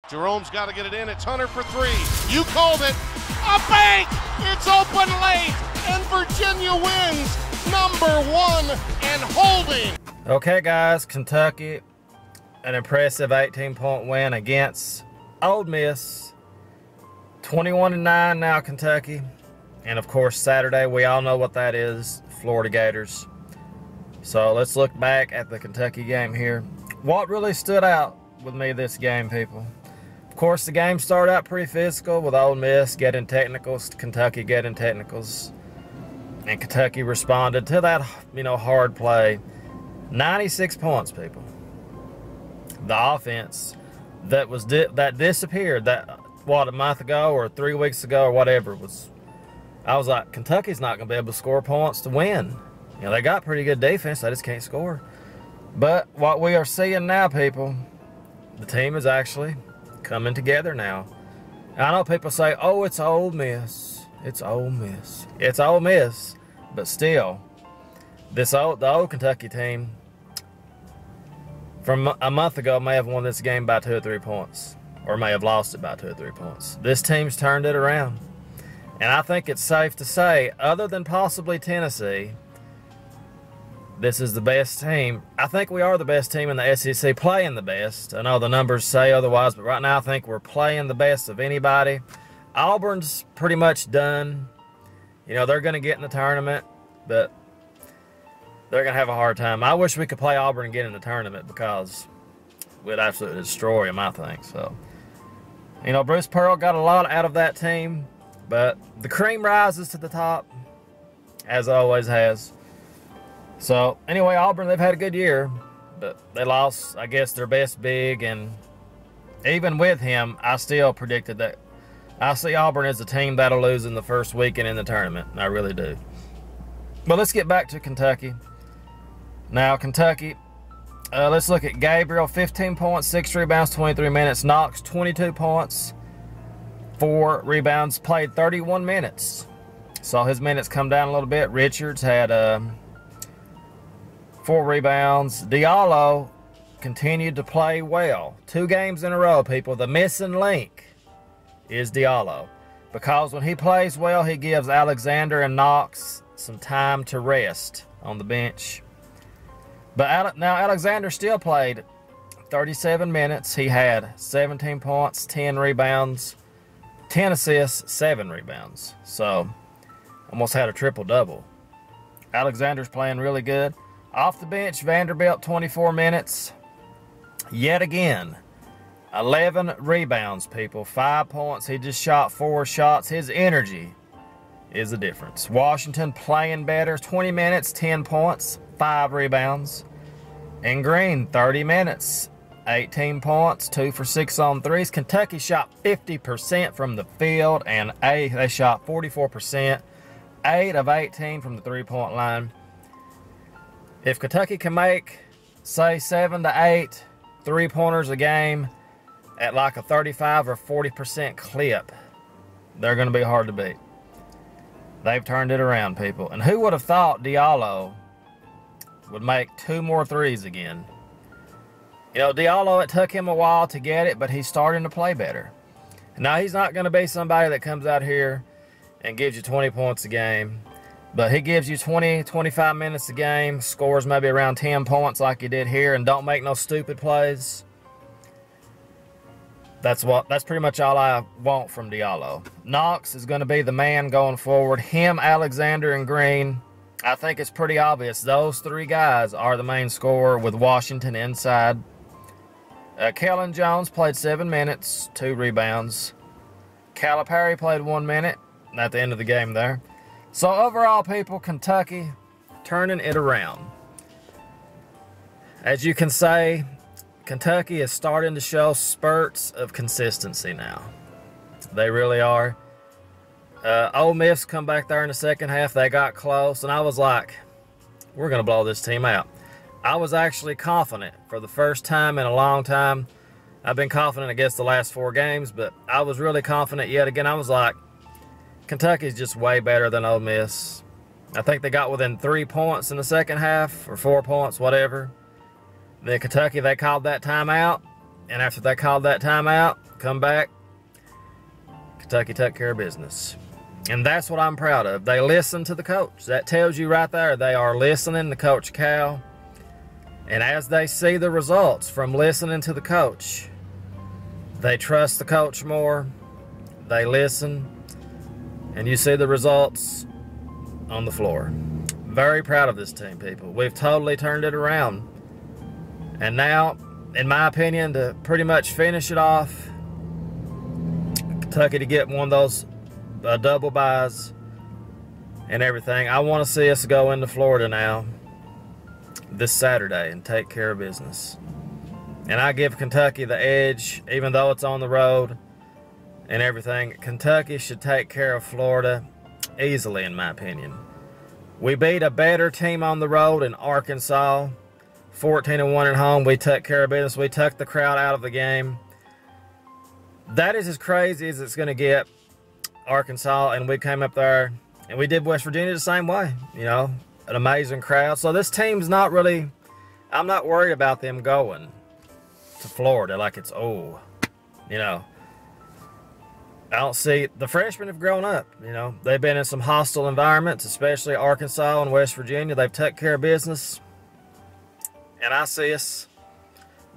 Jerome's got to get it in. It's Hunter for three. You called it. A bank! It's open late, and Virginia wins #1 and holding. Okay, guys, Kentucky, an impressive 18-point win against Ole Miss. 21-9 now, Kentucky. And, of course, Saturday, we all know what that is, Florida Gators. So let's look back at the Kentucky game here. What really stood out with me this game, people? Of course, the game started out pretty physical with Ole Miss getting technicals, Kentucky getting technicals. And Kentucky responded to that, hard play. 96 points, people. The offense that disappeared, a month ago or 3 weeks ago or whatever, I was like, Kentucky's not going to be able to score points to win. They got pretty good defense. They just can't score. But what we are seeing now, people, the team is actually coming together now. I know people say, oh, it's Ole Miss. It's Ole Miss. It's Ole Miss. But still, the old Kentucky team from a month ago may have won this game by 2 or 3 points. Or may have lost it by 2 or 3 points. This team's turned it around. And I think it's safe to say, other than possibly Tennessee, this is the best team. I think we are the best team in the SEC, playing the best. I know the numbers say otherwise, but right now I think we're playing the best of anybody. Auburn's pretty much done. They're going to get in the tournament, but they're going to have a hard time. I wish we could play Auburn and get in the tournament because we'd absolutely destroy them, I think. So, Bruce Pearl got a lot out of that team, but the cream rises to the top, as it always has. So, anyway, Auburn, they've had a good year, but they lost, I guess, their best big, and even with him, I still predicted that. I see Auburn as a team that'll lose in the first weekend in the tournament. I really do. But let's get back to Kentucky. Now, Kentucky, let's look at Gabriel, 15 points, 6 rebounds, 23 minutes. Knox, 22 points, 4 rebounds, played 31 minutes. Saw his minutes come down a little bit. Richards had 4 rebounds. Diallo continued to play well. 2 games in a row, people. The missing link is Diallo, because when he plays well, he gives Alexander and Knox some time to rest on the bench. But now Alexander still played 37 minutes. He had 17 points, 10 rebounds, 10 assists, 7 rebounds. So almost had a triple-double. Alexander's playing really good. Off the bench, Vanderbilt, 24 minutes. Yet again, 11 rebounds, people. 5 points. He just shot 4 shots. His energy is the difference. Washington playing better. 20 minutes, 10 points, 5 rebounds. And Green, 30 minutes, 18 points, 2 for 6 on threes. Kentucky shot 50% from the field, and they shot 44%. 8 of 18 from the three-point line. If Kentucky can make, say, 7 to 8 three-pointers a game at like a 35 or 40% clip, they're going to be hard to beat. They've turned it around, people. And who would have thought Diallo would make 2 more threes again? Diallo, it took him a while to get it, but he's starting to play better. Now, he's not going to be somebody that comes out here and gives you 20 points a game. But he gives you 20, 25 minutes a game, scores maybe around 10 points like he did here, and don't make no stupid plays. That's pretty much all I want from Diallo. Knox is going to be the man going forward. Him, Alexander, and Green, I think it's pretty obvious. Those 3 guys are the main scorer with Washington inside. Kellen Jones played 7 minutes, 2 rebounds. Calipari played 1 minute at the end of the game there. So overall, people, Kentucky turning it around. As you can say, Kentucky is starting to show spurts of consistency now. They really are. Ole Miss come back there in the second half. They got close, and I was like, we're going to blow this team out. I was actually confident for the first time in a long time. I've been confident against the last 4 games, but I was really confident yet again. I was like, Kentucky's just way better than Ole Miss. I think they got within 3 points in the second half, or 4 points, whatever. Then Kentucky, they called that timeout. And after they called that timeout, come back, Kentucky took care of business. And that's what I'm proud of. They listened to the coach. That tells you right there they are listening to Coach Cal. And as they see the results from listening to the coach, they trust the coach more. They listen. And you see the results on the floor. Very proud of this team, people. We've totally turned it around. And now, in my opinion, to pretty much finish it off, Kentucky to get one of those double buys and everything. I want to see us go into Florida now this Saturday and take care of business. And I give Kentucky the edge, even though it's on the road and everything. Kentucky should take care of Florida easily, in my opinion. We beat a better team on the road in Arkansas, 14-1 at home. We took care of business. We took the crowd out of the game. That is as crazy as it's going to get, Arkansas, and we came up there and we did West Virginia the same way, you know, an amazing crowd. So this team's not really, I'm not worried about them going to Florida like it's, oh, you know. I don't see, the freshmen have grown up, you know. They've been in some hostile environments, especially Arkansas and West Virginia. They've taken care of business. And I see us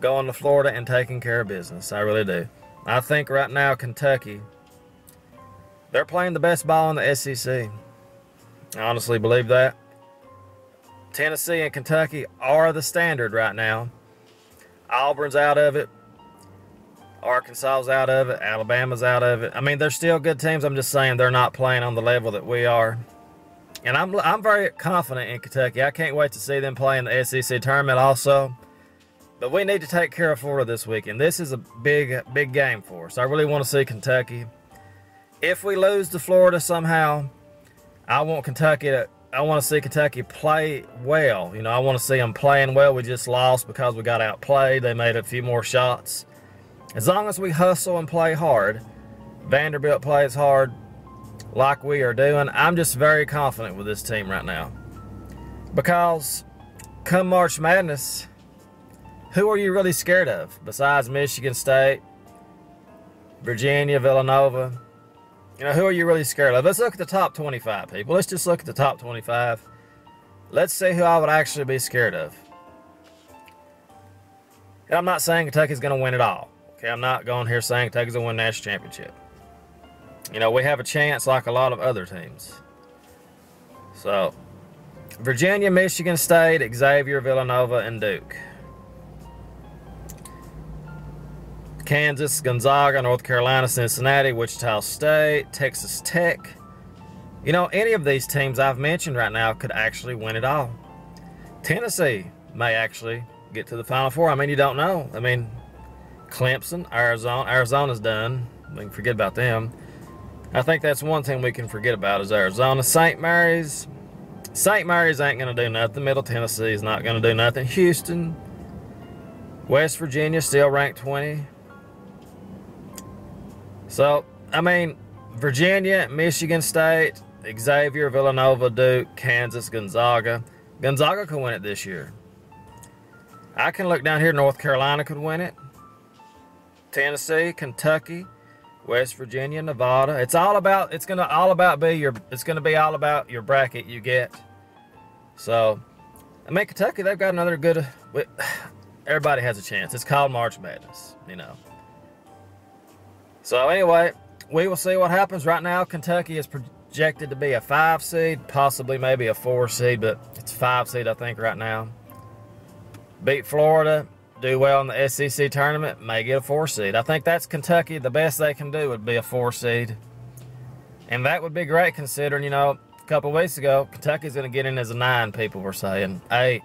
going to Florida and taking care of business. I really do. I think right now Kentucky, they're playing the best ball in the SEC. I honestly believe that. Tennessee and Kentucky are the standard right now. Auburn's out of it. Arkansas's out of it. Alabama's out of it. I mean, they're still good teams. I'm just saying they're not playing on the level that we are. And I'm very confident in Kentucky. I can't wait to see them play in the SEC tournament also. But we need to take care of Florida this weekend. This is a big game for us. I really want to see Kentucky. If we lose to Florida somehow, I want to see Kentucky play well. You know, I want to see them playing well. We just lost because we got outplayed. They made a few more shots. As long as we hustle and play hard, Vanderbilt plays hard like we are doing, I'm just very confident with this team right now. Because come March Madness, who are you really scared of besides Michigan State, Virginia, Villanova? You know, who are you really scared of? Let's look at the top 25, people. Let's just look at the top 25. Let's see who I would actually be scared of. And I'm not saying Kentucky's going to win it all. Okay, I'm not going here saying Kentucky's going to win the national championship. You know, we have a chance like a lot of other teams. So, Virginia, Michigan State, Xavier, Villanova, and Duke. Kansas, Gonzaga, North Carolina, Cincinnati, Wichita State, Texas Tech. You know, any of these teams I've mentioned right now could actually win it all. Tennessee may actually get to the Final Four. I mean, you don't know. I mean, Clemson, Arizona. Arizona's done. We can forget about them. I think that's one thing we can forget about is Arizona. St. Mary's. St. Mary's ain't going to do nothing. Middle Tennessee is not going to do nothing. Houston. West Virginia still ranked 20. So, I mean, Virginia, Michigan State, Xavier, Villanova, Duke, Kansas, Gonzaga. Gonzaga could win it this year. I can look down here. North Carolina could win it. Tennessee, Kentucky, West Virginia, Nevada. It's gonna be all about your bracket you get. So, I mean, Kentucky, they've got another good. Everybody has a chance. It's called March Madness, you know. So anyway, we will see what happens. Right now, Kentucky is projected to be a 5 seed, possibly maybe a 4 seed, but it's 5 seed, I think, right now. Beat Florida, do well in the SEC tournament, may get a 4 seed. I think that's Kentucky. The best they can do would be a 4 seed. And that would be great considering, you know, a couple of weeks ago, Kentucky's going to get in as a 9, people were saying, 8.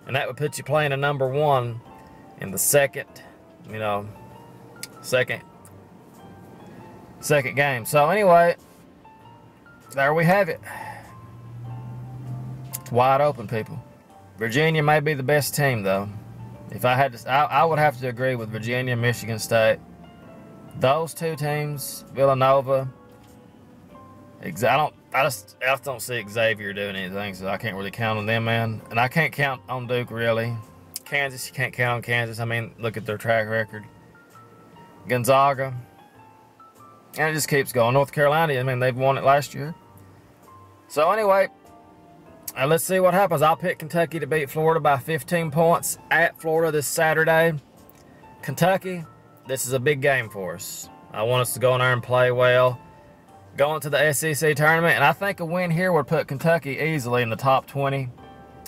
And that would put you playing a number 1 in the second game. So anyway, there we have it. It's wide open, people. Virginia may be the best team, though. If I had to, I would have to agree with Virginia, Michigan State. Those two teams, Villanova. I just don't see Xavier doing anything, so I can't really count on them, man. And I can't count on Duke, really. Kansas, you can't count on Kansas. I mean, look at their track record. Gonzaga. And it just keeps going. North Carolina, I mean, they've won it last year. So anyway, let's see what happens. I'll pick Kentucky to beat Florida by 15 points at Florida this Saturday. Kentucky, this is a big game for us. I want us to go in there and play well. Going to the SEC tournament, and I think a win here would put Kentucky easily in the top 20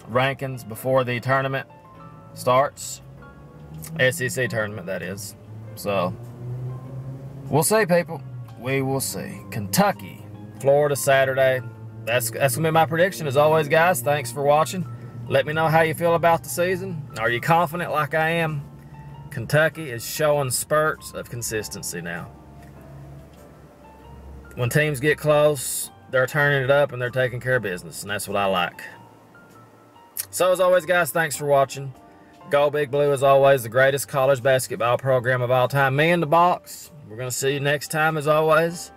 rankings before the tournament starts. SEC tournament, that is. So, we'll see, people. We will see. Kentucky, Florida, Saturday. That's going to be my prediction. As always, guys, thanks for watching. Let me know how you feel about the season. Are you confident like I am? Kentucky is showing spurts of consistency now. When teams get close, they're turning it up and they're taking care of business, and that's what I like. So, as always, guys, thanks for watching. Go Big Blue, as always, the greatest college basketball program of all time. Me in the box. We're going to see you next time, as always.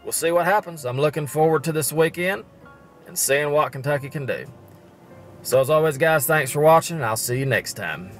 We'll see what happens. I'm looking forward to this weekend and seeing what Kentucky can do. So, as always, guys, thanks for watching, and I'll see you next time.